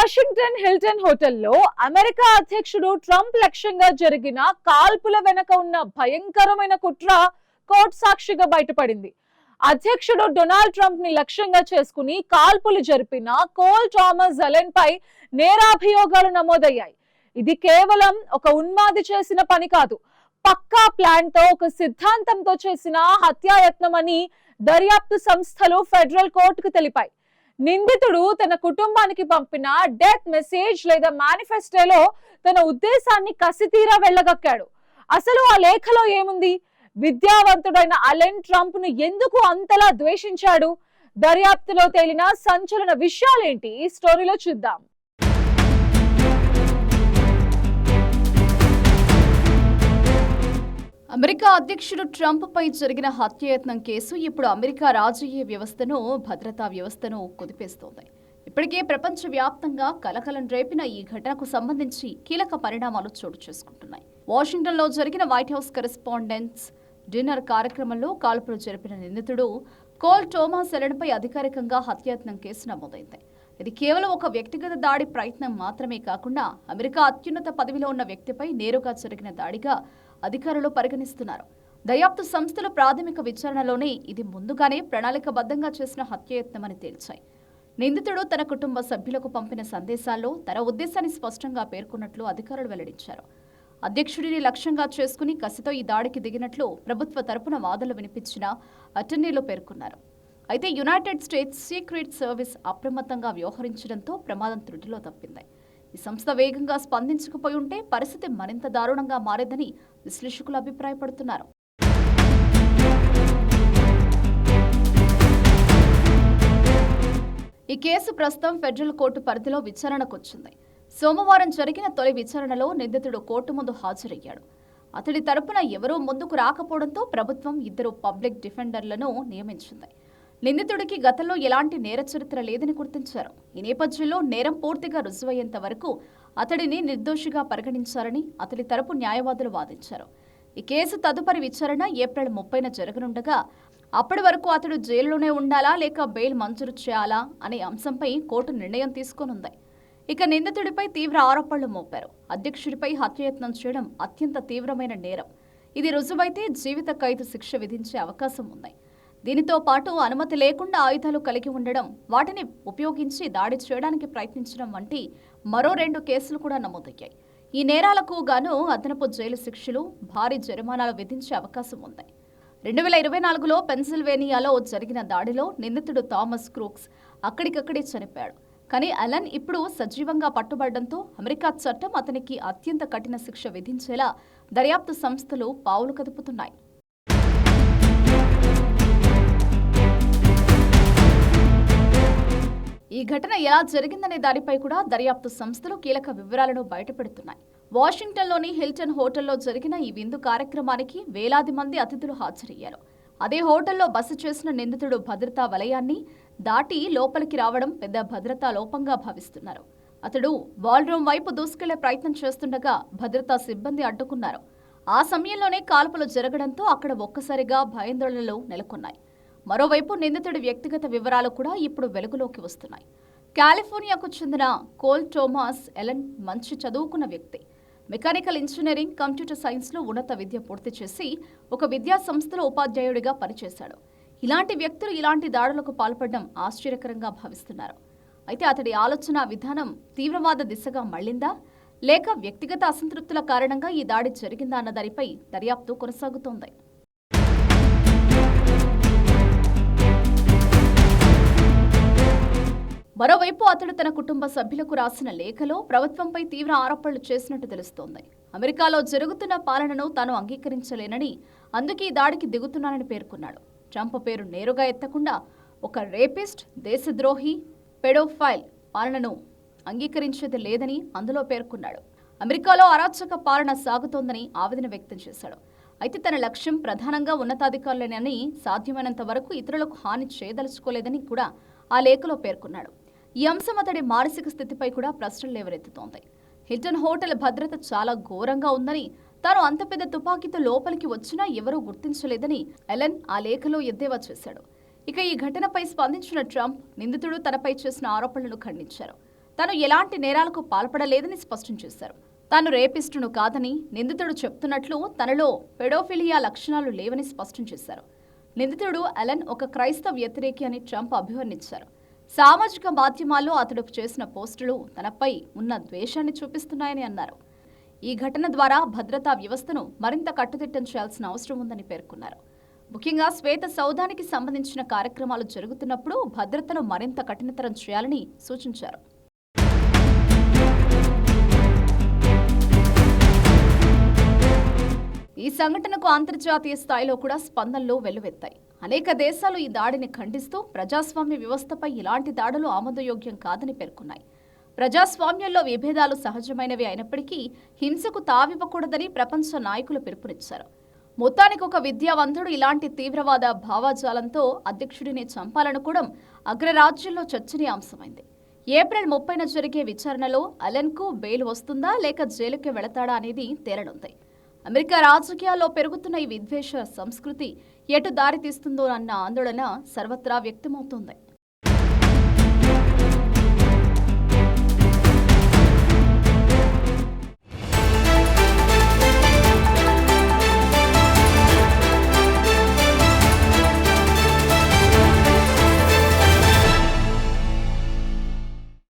Washington Hilton హోటల్లో America అధ్యక్షుడు Trump లక్ష్యంగా జరిగిన కాల్పుల వెనక ఉన్న భయంకరమైన కుట్ర కోర్టు సాక్షిగా బయటపడింది. అధ్యక్షుడు డొనాల్డ్ ట్రంప్ ని లక్ష్యంగా చేసుకుని కాల్పులు జరిపిన కోల్ థామస్ ఎలెన్ పై నేరాభియోగాలు నమోదయ్యాయి. ఇది కేవలం ఒక ఉన్మాది చేసిన పని కాదు, పక్కా ప్లాన్ తో, ఒక సిద్ధాంతంతో చేసిన హత్యాయత్నం అని దర్యాప్తు సంస్థలు ఫెడరల్ కోర్టుకు తెలిపాయి. నిందితుడు తన కుటుంబానికి పంపిన డెత్ మెసేజ్ లేదా మేనిఫెస్టోలో తన ఉద్దేశాన్ని కసితీరా వెళ్ళగక్కాడు. అసలు ఆ లేఖలో ఏముంది? విద్యావంతుడైన అలెన్ ట్రంప్ ను ఎందుకు అంతలా ద్వేషించాడు? దర్యాప్తులో తేలిన సంచలన విషయాలేంటి ఈ స్టోరీలో చూద్దాం. అమెరికా అధ్యక్షుడు ట్రంప్ పై జరిగిన హత్యాయత్నం కేసు ఇప్పుడు అమెరికా రాజకీయ వ్యవస్థను, భద్రతా వ్యవస్థను కుదిపేస్తోంది. ఇప్పటికే ప్రపంచవ్యాప్తంగా కలకలం రేపిన ఈ ఘటనకు సంబంధించి కీలక పరిణామాలు చోటు చేసుకుంటున్నాయి. వాషింగ్టన్లో జరిగిన వైట్ హౌస్ కరెస్పాండెంట్స్ డిన్నర్ కార్యక్రమంలో కాల్పులు జరిపిన నిందితుడు కోల్ థామస్ ఎలెన్ పై అధికారికంగా హత్యాయత్నం కేసు నమోదైంది. ఇది కేవలం ఒక వ్యక్తిగత దాడి ప్రయత్నం మాత్రమే కాకుండా అమెరికా అత్యున్నత పదవిలో ఉన్న వ్యక్తిపై నేరుగా జరిగిన దాడిగా అధికారులు పరిగణిస్తున్నారు. దర్యాప్తు సంస్థలు ప్రాథమిక విచారణలోనే ఇది ముందుగానే ప్రణాళికబద్ధంగా చేసిన హత్యాయత్నమని తేల్చాయి. నిందితుడు తన కుటుంబ సభ్యులకు పంపిన సందేశాల్లో తన ఉద్దేశాన్ని స్పష్టంగా పేర్కొన్నట్లు అధికారులు వెల్లడించారు. అధ్యక్షుడిని లక్ష్యంగా చేసుకుని కసితో ఈ దాడికి దిగినట్లు ప్రభుత్వ తరపున వాదనలు వినిపించిన అటర్నీలు పేర్కొన్నారు. అయితే యునైటెడ్ స్టేట్స్ సీక్రెట్ సర్వీస్ అప్రమత్తంగా వ్యవహరించడంతో ప్రమాదం త్రుటిలో తప్పింది. ఈ సంస్థ వేగంగా స్పందించకపోయి ఉంటే పరిస్థితి మరింత దారుణంగా మారేదని విశ్లేషకులు అభిప్రాయపడుతున్నారు. ఈ కేసు ప్రస్తుతం ఫెడరల్ కోర్టు పరిధిలో విచారణకొచ్చింది. సోమవారం జరిగిన తొలి విచారణలో నిందితుడు కోర్టు ముందు హాజరయ్యాడు. అతడి తరపున ఎవరూ ముందుకు రాకపోవడంతో ప్రభుత్వం 2 పబ్లిక్ డిఫెండర్లను నియమించింది. నిందితుడికి గతంలో ఎలాంటి నేర చరిత్ర లేదని గుర్తించారు. ఈ నేపథ్యంలో నేరం పూర్తిగా రుజువయ్యేంత వరకు అతడిని నిర్దోషిగా పరిగణించారని అతడి తరపు న్యాయవాదులు వాదించారు. ఈ కేసు తదుపరి విచారణ ఏప్రిల్ 30న జరగనుండగా అప్పటి వరకు అతడు జైలులోనే ఉండాలా లేక బెయిల్ మంజూరు చేయాలా అనే అంశంపై కోర్టు నిర్ణయం తీసుకోనుంది. ఇక నిందితుడిపై తీవ్ర ఆరోపణలు మోపారు. అధ్యక్షుడిపై హత్యాయత్నం చేయడం అత్యంత తీవ్రమైన నేరం. ఇది రుజువైతే జీవిత ఖైదు శిక్ష విధించే అవకాశం ఉంది. దీనితో పాటు అనుమతి లేకుండా ఆయుధాలు కలిగి ఉండడం, వాటిని ఉపయోగించి దాడి చేయడానికి ప్రయత్నించడం వంటి మరో 2 కేసులు కూడా నమోదయ్యాయి. ఈ నేరాలకు గాను అదనపు జైలు శిక్షలు, భారీ జరిమానాలు విధించే అవకాశం ఉంది. 2024లో పెన్సిల్వేనియాలో జరిగిన దాడిలో నిందితుడు థామస్ క్రూక్స్ అక్కడికక్కడే చనిపోయాడు. కానీ అలెన్ ఇప్పుడు సజీవంగా పట్టుబడడంతో అమెరికా చట్టం అతనికి అత్యంత కఠిన శిక్ష విధించేలా దర్యాప్తు సంస్థలు పావులు కదుపుతున్నాయి. ఈ ఘటన ఎలా జరిగిందనే దానిపై కూడా దర్యాప్తు సంస్థలు కీలక వివరాలను బయటపెడుతున్నాయి. వాషింగ్టన్లోని హిల్టన్ హోటల్లో జరిగిన ఈ విందు కార్యక్రమానికి వేలాది మంది అతిథులు హాజరయ్యారు. అదే హోటల్లో బస చేసిన నిందితుడు భద్రతా వలయాన్ని దాటి లోపలికి రావడం పెద్ద భద్రతా లోపంగా భావిస్తున్నారు. అతడు బాల్రూమ్ వైపు దూసుకెళ్లే ప్రయత్నం చేస్తుండగా భద్రతా సిబ్బంది అడ్డుకున్నారు. ఆ సమయంలోనే కాల్పులు జరగడంతో అక్కడ ఒక్కసారిగా భయాందోళనలు నెలకొన్నాయి. మరోవైపు నిందితుడి వ్యక్తిగత వివరాలు కూడా ఇప్పుడు వెలుగులోకి వస్తున్నాయి. కాలిఫోర్నియాకు చెందిన కోల్ థామస్ ఎలెన్ మంచి చదువుకున్న వ్యక్తి. మెకానికల్ ఇంజనీరింగ్, కంప్యూటర్ సైన్స్లో ఉన్నత విద్య పూర్తి చేసి ఒక విద్యా సంస్థలో ఉపాధ్యాయుడిగా పనిచేశాడు. ఇలాంటి వ్యక్తులు ఇలాంటి దాడులకు పాల్పడడం ఆశ్చర్యకరంగా భావిస్తున్నారు. అయితే అతడి ఆలోచన విధానం తీవ్రవాద దిశగా మళ్లిందా లేక వ్యక్తిగత అసంతృప్తుల కారణంగా ఈ దాడి జరిగిందా అన్న దానిపై దర్యాప్తు కొనసాగుతోంది. మరోవైపు అతడు తన కుటుంబ సభ్యులకు రాసిన లేఖలో ప్రభుత్వంపై తీవ్ర ఆరోపణలు చేసినట్టు తెలుస్తోంది. అమెరికాలో జరుగుతున్న పాలనను తాను అంగీకరించలేనని, అందుకే దాడికి దిగుతున్నానని పేర్కొన్నాడు. ట్రంప్ పేరు నేరుగా ఎత్తకుండా ఒక రేపిస్ట్, దేశద్రోహి, పెడోఫైల్ పాలనను అంగీకరించేది లేదని అందులో పేర్కొన్నాడు. అమెరికాలో అరాచక పాలన సాగుతోందని ఆవేదన వ్యక్తం చేశాడు. అయితే తన లక్ష్యం ప్రధానంగా ఉన్నతాధికారులేనని, సాధ్యమైనంత వరకు ఇతరులకు హాని చేయదలుచుకోలేదని కూడా ఆ లేఖలో పేర్కొన్నాడు. ఈ అంశం అతడి మానసిక స్థితిపై కూడా ప్రశ్నలు లేవనెత్తుతోంది. హిల్టన్ హోటల్ భద్రత చాలా ఘోరంగా ఉందని, తాను అంత పెద్ద తుపాకీతో లోపలికి వచ్చినా ఎవరూ గుర్తించలేదని ఎలెన్ ఆ లేఖలో ఎద్దేవా చేశాడు. ఇక ఈ ఘటనపై స్పందించిన ట్రంప్ నిందితుడు తనపై చేసిన ఆరోపణలను ఖండించారు. తాను ఎలాంటి నేరాలకు పాల్పడలేదని స్పష్టం చేశారు. తాను రేపిస్టును కాదని నిందితుడు చెప్తున్నట్లు తనలో పెడోఫిలియా లక్షణాలు లేవని స్పష్టం చేశారు. నిందితుడు అలెన్ ఒక క్రైస్తవ వ్యతిరేకి అని ట్రంప్ అభివర్ణించారు. సామాజిక మాధ్యమాల్లో అతడు చేసిన పోస్టులు తనపై ఉన్న ద్వేషాన్ని చూపిస్తున్నాయని అన్నారు. ఈ ఘటన ద్వారా భద్రతా వ్యవస్థను మరింత కట్టుదిట్టం చేయాల్సిన అవసరం ఉందని పేర్కొన్నారు. ముఖ్యంగా శ్వేత సౌధానికి సంబంధించిన కార్యక్రమాలు జరుగుతున్నప్పుడు భద్రతను మరింత కఠినతరం చేయాలని సూచించారు. ఈ సంఘటనకు అంతర్జాతీయ స్థాయిలో కూడా స్పందనలు వెల్లువెత్తాయి. అనేక దేశాలు ఈ దాడిని ఖండిస్తూ ప్రజాస్వామ్య వ్యవస్థపై ఇలాంటి దాడులు ఆమోదయోగ్యం కాదని పేర్కొన్నాయి. ప్రజాస్వామ్యంలో విభేదాలు సహజమైనవి అయినప్పటికీ హింసకు తావివ్వకూడదని ప్రపంచ నాయకులు పిలుపునిచ్చారు. మొత్తానికి ఒక విద్యావంతుడు ఇలాంటి తీవ్రవాద భావాజాలంతో అధ్యక్షుడిని చంపాలనుకోవడం అగ్రరాజ్యంలో చర్చనీయాంశమైంది. ఏప్రిల్ 30న జరిగే విచారణలో అలెన్కు బెయిల్ వస్తుందా లేక జైలుకి వెళతాడా అనేది తేలనుంది. అమెరికా రాజకీయాల్లో పెరుగుతున్న ఈ విద్వేష సంస్కృతి ఎటు దారి తీస్తుందో అన్న ఆందోళన సర్వత్రా వ్యక్తమవుతోంది.